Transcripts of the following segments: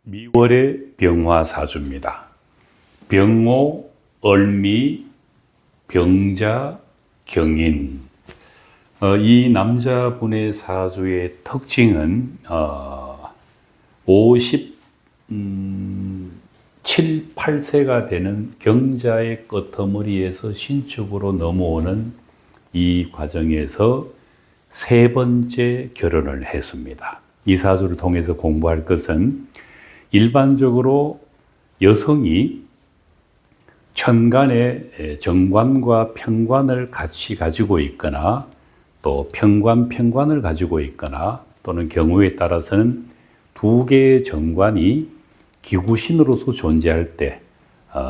미월의 병화사주입니다. 병호, 을미, 병자, 경인. 이 남자분의 사주의 특징은 57, 8세가 되는 경자의 끄트머리에서 신축으로 넘어오는 이 과정에서 세 번째 결혼을 했습니다. 이 사주를 통해서 공부할 것은 일반적으로 여성이 천간에 정관과 편관을 같이 가지고 있거나 또 편관을 가지고 있거나 또는 경우에 따라서는 두 개의 정관이 기구신으로서 존재할 때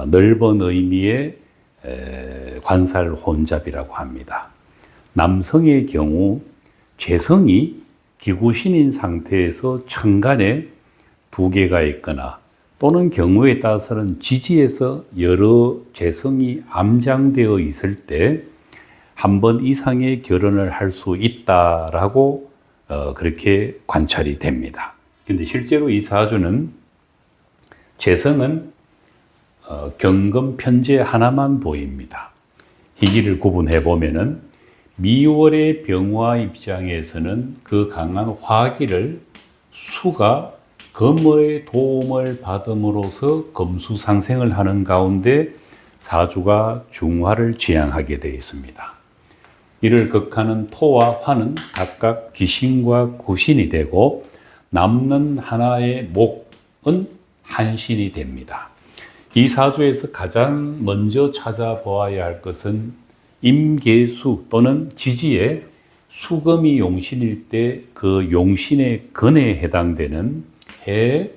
넓은 의미의 관살 혼잡이라고 합니다. 남성의 경우 재성이 기구신인 상태에서 천간에 두 개가 있거나 또는 경우에 따라서는 지지에서 여러 재성이 암장되어 있을 때 한 번 이상의 결혼을 할 수 있다라고 그렇게 관찰이 됩니다. 근데 실제로 이 사주는 재성은 경금 편재 하나만 보입니다. 희기를 구분해 보면은 미월의 병화 입장에서는 그 강한 화기를 수가 금의 도움을 받음으로써 금수상생을 하는 가운데 사주가 중화를 지향하게 되어 있습니다. 이를 극하는 토와 화는 각각 기신과 구신이 되고 남는 하나의 목은 한신이 됩니다. 이 사주에서 가장 먼저 찾아보아야 할 것은 임계수 또는 지지에 수금이 용신일 때 그 용신의 근에 해당되는 해,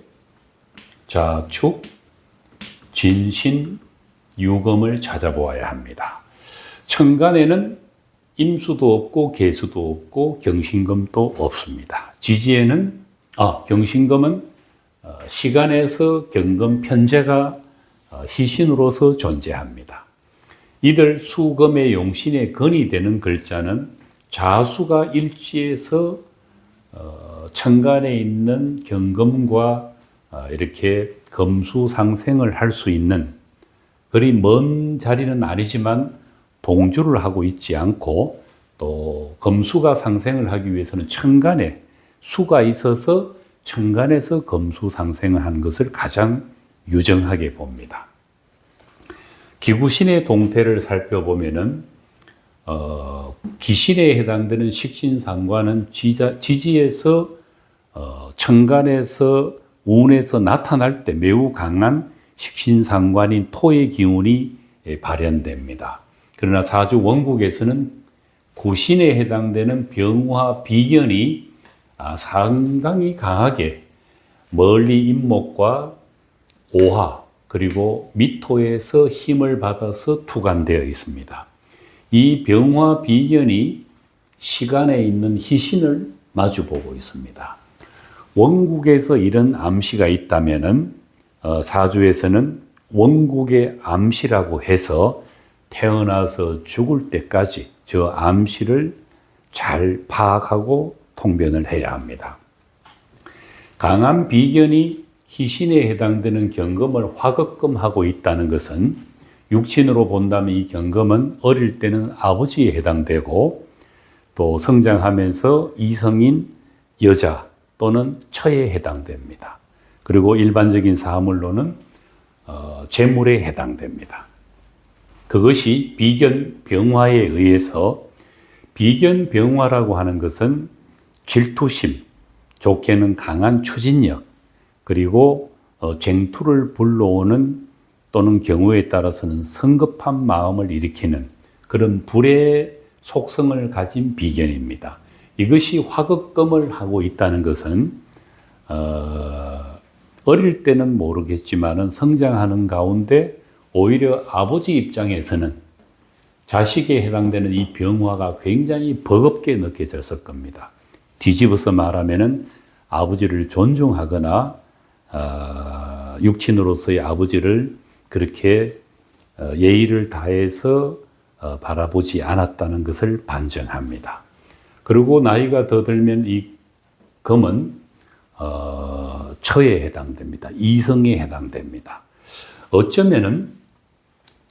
자축, 진신, 유금을 찾아보아야 합니다. 천간에는 임수도 없고 계수도 없고 경신금도 없습니다. 지지에는 경신금은 시간에서 경금 편재가 희신으로서 존재합니다. 이들 수금의 용신의 근이 되는 글자는 자수가 일지에서 천간에 있는 경금과 이렇게 금수상생을 할 수 있는 그리 먼 자리는 아니지만 동주를 하고 있지 않고 또 금수가 상생을 하기 위해서는 천간에 수가 있어서 천간에서 금수상생을 하는 것을 가장 유정하게 봅니다. 기구신의 동태를 살펴보면은 기신에 해당되는 식신상관은 지지에서 천간에서 운에서 나타날 때 매우 강한 식신상관인 토의 기운이 발현됩니다. 그러나 사주 원국에서는 구신에 해당되는 병화 비견이 상당히 강하게 멀리 임목과 오화 그리고 미토에서 힘을 받아서 투관되어 있습니다. 이 병화 비견이 시간에 있는 희신을 마주보고 있습니다. 원국에서 이런 암시가 있다면은 사주에서는 원국의 암시라고 해서 태어나서 죽을 때까지 저 암시를 잘 파악하고 통변을 해야 합니다. 강한 비견이 희신에 해당되는 경금을 화극금하고 있다는 것은 육친으로 본다면 이 경금은 어릴 때는 아버지에 해당되고 또 성장하면서 이성인 여자 또는 처에 해당됩니다. 그리고 일반적인 사물로는 재물에 해당됩니다. 그것이 비견 병화에 의해서 비견 병화라고 하는 것은 질투심, 좋게는 강한 추진력, 그리고 쟁투를 불러오는 또는 경우에 따라서는 성급한 마음을 일으키는 그런 불의 속성을 가진 비견입니다. 이것이 화극금을 하고 있다는 것은 어릴 때는 모르겠지만은 성장하는 가운데 오히려 아버지 입장에서는 자식에 해당되는 이 병화가 굉장히 버겁게 느껴졌을 겁니다. 뒤집어서 말하면은 아버지를 존중하거나 육친으로서의 아버지를 그렇게 예의를 다해서 바라보지 않았다는 것을 반증합니다. 그리고 나이가 더 들면 이 금은 처에 해당됩니다. 이성에 해당됩니다. 어쩌면은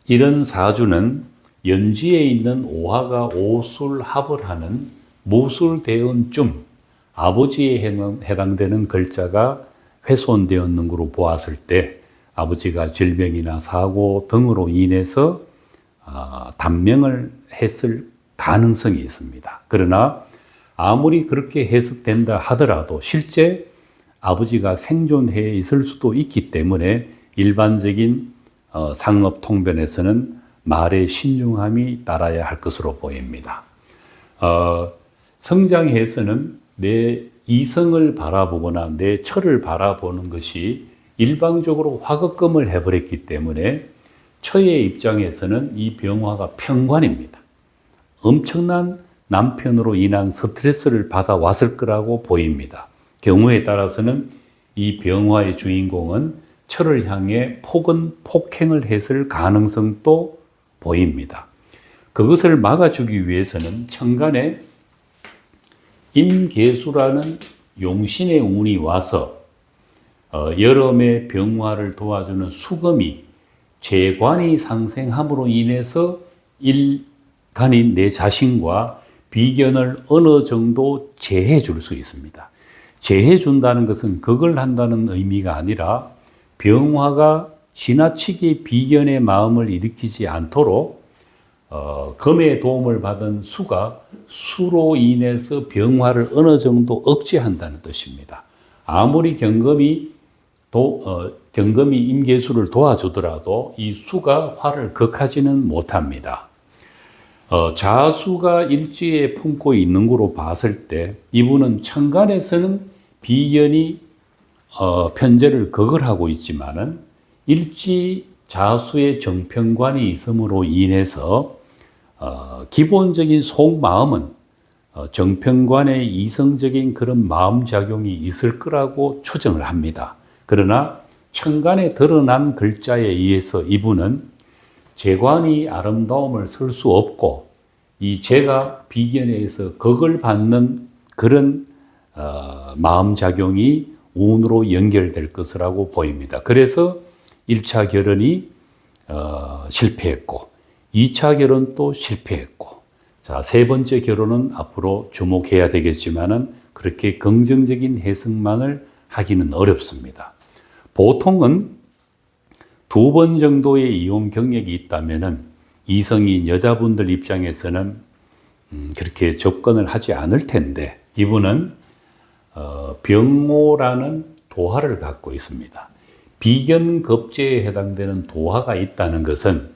이런 사주는 연지에 있는 오화가 오술 합을 하는 무술대운쯤 아버지에 해당되는 글자가 훼손되었는 거로 보았을 때 아버지가 질병이나 사고 등으로 인해서 단명을 했을 가능성이 있습니다. 그러나 아무리 그렇게 해석된다 하더라도 실제 아버지가 생존해 있을 수도 있기 때문에 일반적인 상업 통변에서는 말의 신중함이 따라야 할 것으로 보입니다. 성장해서는 내 이성을 바라보거나 내 처를 바라보는 것이 일방적으로 화급금을 해버렸기 때문에 처의 입장에서는 이 병화가 편관입니다. 엄청난 남편으로 인한 스트레스를 받아왔을 거라고 보입니다. 경우에 따라서는 이 병화의 주인공은 처를 향해 폭행을 했을 가능성도 보입니다. 그것을 막아주기 위해서는 천간에 임계수라는 용신의 운이 와서 여름의 병화를 도와주는 수금이 재관이 상생함으로 인해서 일간인 내 자신과 비견을 어느 정도 제해 줄 수 있습니다. 제해 준다는 것은 극을 한다는 의미가 아니라 병화가 지나치게 비견의 마음을 일으키지 않도록 금의 도움을 받은 수가 수로 인해서 병화를 어느 정도 억제한다는 뜻입니다. 아무리 경금이 임계수를 도와주더라도 이 수가 화를 극하지는 못합니다. 자수가 일지에 품고 있는 거로 봤을 때 이분은 천간에서는 비견이 편제를 극을 하고 있지만은 일지 자수의 정편관이 있음으로 인해서 기본적인 속마음은 정편관의 이성적인 그런 마음작용이 있을 거라고 추정을 합니다. 그러나 천간에 드러난 글자에 의해서 이분은 재관이 아름다움을 쓸 수 없고 이 재가 비견에 의해서 극을 받는 그런 마음작용이 운으로 연결될 것이라고 보입니다. 그래서 1차 결혼이 실패했고 2차 결혼도 실패했고 자, 세 번째 결혼은 앞으로 주목해야 되겠지만은 그렇게 긍정적인 해석만을 하기는 어렵습니다. 보통은 2번 정도의 이혼 경력이 있다면은 이성인 여자분들 입장에서는 그렇게 접근을 하지 않을 텐데 이분은 병모라는 도화를 갖고 있습니다. 비견급제에 해당되는 도화가 있다는 것은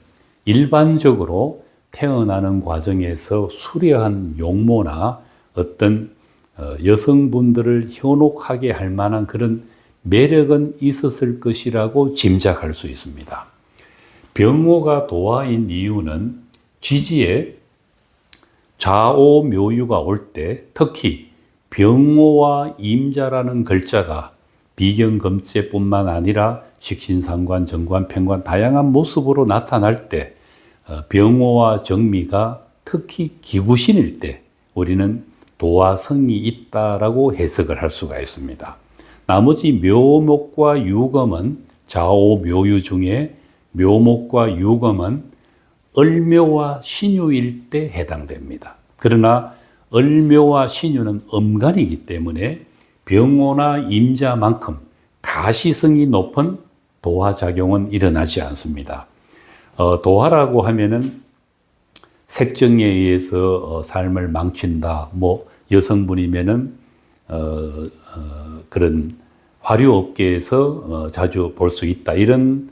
일반적으로 태어나는 과정에서 수려한 용모나 어떤 여성분들을 현혹하게 할 만한 그런 매력은 있었을 것이라고 짐작할 수 있습니다. 병호가 도화인 이유는 지지에 좌오묘유가 올 때 특히 병호와 임자라는 글자가 비견금제뿐만 아니라 식신상관, 정관, 편관 다양한 모습으로 나타날 때 병호와 정미가 특히 기구신일 때 우리는 도화성이 있다라고 해석을 할 수가 있습니다. 나머지 묘목과 유금은 좌오묘유 중에 묘목과 유금은 을묘와 신유일 때 해당됩니다. 그러나 을묘와 신유는 음간이기 때문에 병호나 임자만큼 가시성이 높은 도화작용은 일어나지 않습니다. 도화라고 하면은 색정에 의해서 삶을 망친다. 뭐 여성분이면은 그런 화류업계에서 자주 볼 수 있다. 이런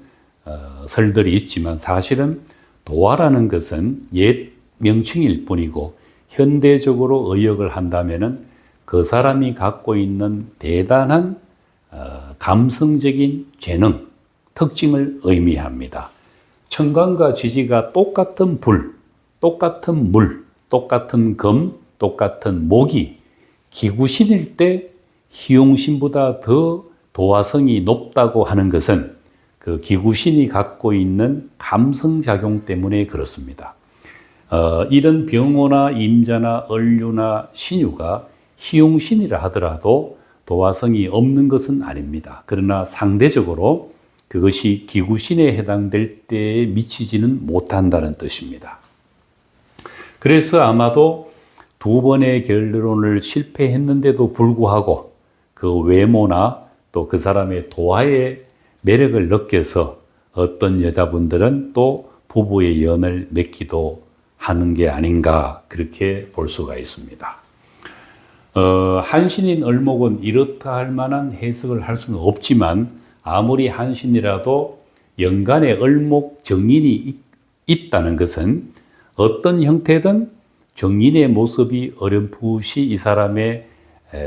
설들이 있지만 사실은 도화라는 것은 옛 명칭일 뿐이고 현대적으로 의역을 한다면은 그 사람이 갖고 있는 대단한 감성적인 재능, 특징을 의미합니다. 천간과 지지가 똑같은 불, 똑같은 물, 똑같은 금, 똑같은 목이 기구신일 때 희용신보다 더 도화성이 높다고 하는 것은 그 기구신이 갖고 있는 감성작용 때문에 그렇습니다. 이런 병호나 임자나 을류나 신유가 희용신이라 하더라도 도화성이 없는 것은 아닙니다. 그러나 상대적으로 그것이 기구신에 해당될 때에 미치지는 못한다는 뜻입니다. 그래서 아마도 두 번의 결론을 실패했는데도 불구하고 그 외모나 또 그 사람의 도화의 매력을 느껴서 어떤 여자분들은 또 부부의 연을 맺기도 하는 게 아닌가 그렇게 볼 수가 있습니다. 한신인 을목은 이렇다 할 만한 해석을 할 수는 없지만 아무리 한신이라도 연간에 을목 정인이 있다는 것은 어떤 형태든 정인의 모습이 어렴풋이 이 사람의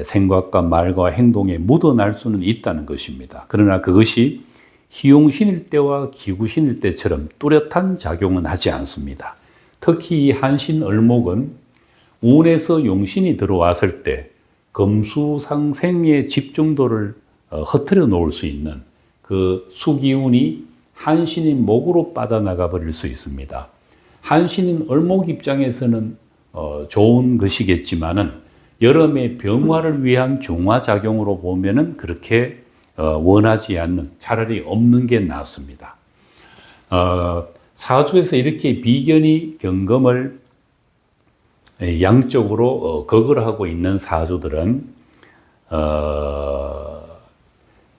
생각과 말과 행동에 묻어날 수는 있다는 것입니다. 그러나 그것이 희용신일 때와 기구신일 때처럼 뚜렷한 작용은 하지 않습니다. 특히 이 한신 을목은 운에서 용신이 들어왔을 때 금수상생의 집중도를 흐트려 놓을 수 있는 그 수기운이 한신인 목으로 빠져나가 버릴 수 있습니다. 한신인 을목 입장에서는 좋은 것이겠지만은 여름의 병화를 위한 중화작용으로 보면은 그렇게 원하지 않는, 차라리 없는 게 낫습니다. 사주에서 이렇게 비견이 경금을 양쪽으로 극을 하고 있는 사주들은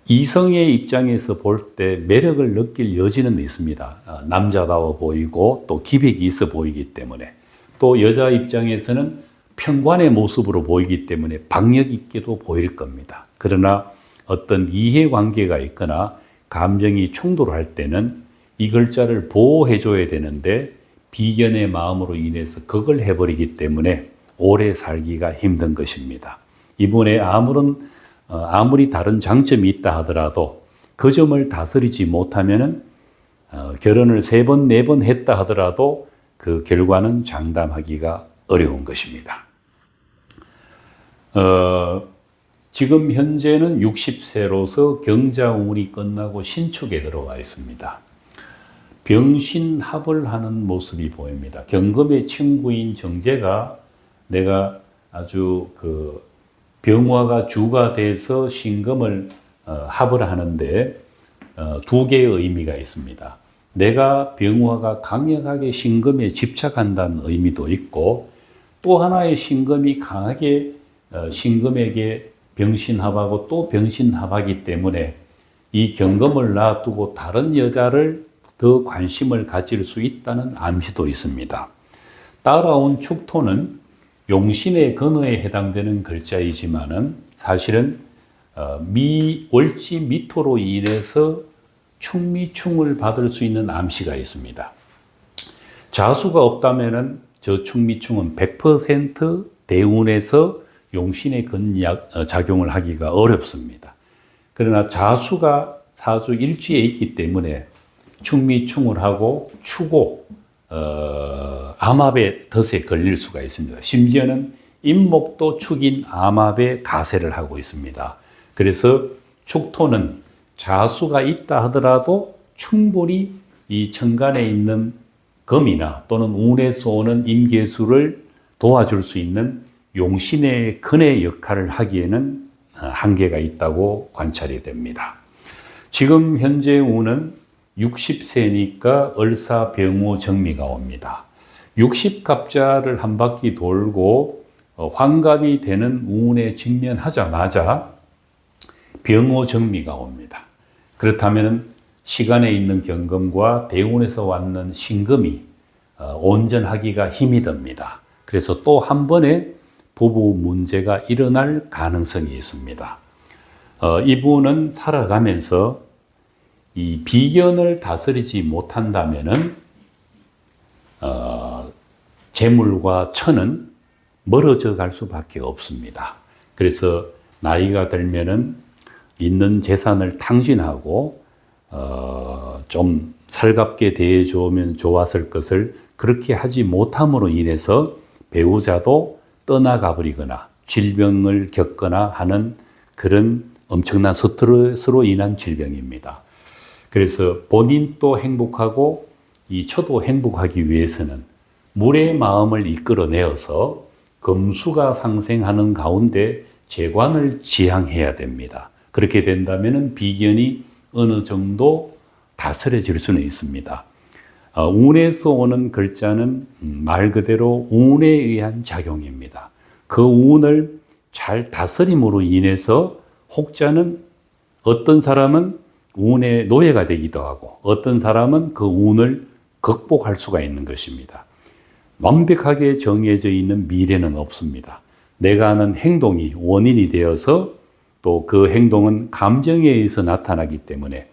이성의 입장에서 볼 때 매력을 느낄 여지는 있습니다. 남자다워 보이고 또 기백이 있어 보이기 때문에, 또 여자 입장에서는 평관의 모습으로 보이기 때문에 박력 있게도 보일 겁니다. 그러나 어떤 이해관계가 있거나 감정이 충돌할 때는 이 글자를 보호해 줘야 되는데 비견의 마음으로 인해서 극을 해버리기 때문에 오래 살기가 힘든 것입니다. 이번에 아무리 다른 장점이 있다 하더라도 그 점을 다스리지 못하면은 결혼을 3번, 4번 했다 하더라도 그 결과는 장담하기가 어려운 것입니다. 지금 현재는 60세로서 경자운이 끝나고 신축에 들어와 있습니다. 병신합을 하는 모습이 보입니다. 경금의 친구인 정제가 내가 아주 병화가 주가 돼서 신금을 합을 하는데 두 개의 의미가 있습니다. 내가 병화가 강력하게 신금에 집착한다는 의미도 있고, 또 하나의 신금이 강하게 신금에게 병신합하고 또 병신합하기 때문에 이 경금을 놔두고 다른 여자를 더 관심을 가질 수 있다는 암시도 있습니다. 따라온 축토는 용신의 근어에 해당되는 글자이지만은 사실은 월지 미토로 인해서 충미충을 받을 수 있는 암시가 있습니다. 자수가 없다면은 저 충미충은 100% 대운에서 용신의 근작용을 하기가 어렵습니다. 그러나 자수가 사주 일지에 있기 때문에 충미충을 하고 추고 암합의 덫에 걸릴 수가 있습니다. 심지어는 임목도 축인 암합의 가세를 하고 있습니다. 그래서 축토는 자수가 있다 하더라도 충분히 이 천간에 있는 금이나 또는 운에서 오는 임계수를 도와줄 수 있는 용신의 근의 역할을 하기에는 한계가 있다고 관찰이 됩니다. 지금 현재 운은 60세니까 을사 병호 정미가 옵니다. 60갑자를 한 바퀴 돌고 환갑이 되는 운에 직면하자마자 병호 정미가 옵니다. 그렇다면 시간에 있는 경금과 대운에서 왔는 신금이 온전하기가 힘이 듭니다. 그래서 또 한 번의 부부 문제가 일어날 가능성이 있습니다. 이분은 살아가면서 이 비견을 다스리지 못한다면은 재물과 처는 멀어져 갈 수밖에 없습니다. 그래서 나이가 들면은 있는 재산을 탕진하고 좀 살갑게 대해주면 좋았을 것을 그렇게 하지 못함으로 인해서 배우자도 떠나가 버리거나 질병을 겪거나 하는 그런 엄청난 스트레스로 인한 질병입니다. 그래서 본인도 행복하고 이 처도 행복하기 위해서는 물의 마음을 이끌어내어서 금수가 상생하는 가운데 재관을 지향해야 됩니다. 그렇게 된다면 비견이 어느 정도 다스려질 수는 있습니다. 운에서 오는 글자는 말 그대로 운에 의한 작용입니다. 그 운을 잘 다스림으로 인해서 혹자는 어떤 사람은 운의 노예가 되기도 하고 어떤 사람은 그 운을 극복할 수가 있는 것입니다. 완벽하게 정해져 있는 미래는 없습니다. 내가 하는 행동이 원인이 되어서 또 그 행동은 감정에 의해서 나타나기 때문에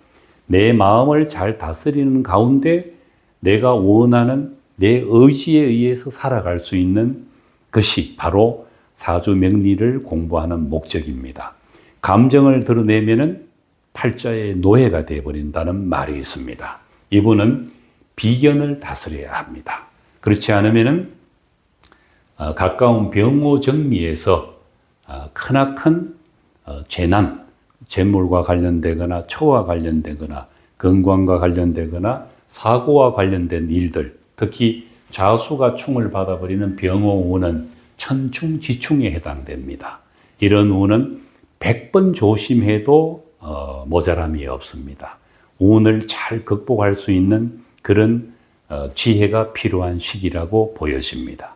내 마음을 잘 다스리는 가운데 내가 원하는 내 의지에 의해서 살아갈 수 있는 것이 바로 사주명리를 공부하는 목적입니다. 감정을 드러내면은 팔자의 노예가 되어버린다는 말이 있습니다. 이분은 비견을 다스려야 합니다. 그렇지 않으면은 가까운 병호 정미에서 크나큰 재난, 재물과 관련되거나 처와 관련되거나 건강과 관련되거나 사고와 관련된 일들, 특히 자수가 충을 받아버리는 병호운은 천충지충에 해당됩니다. 이런 운은 100번 조심해도 모자람이 없습니다. 운을 잘 극복할 수 있는 그런 지혜가 필요한 시기라고 보여집니다.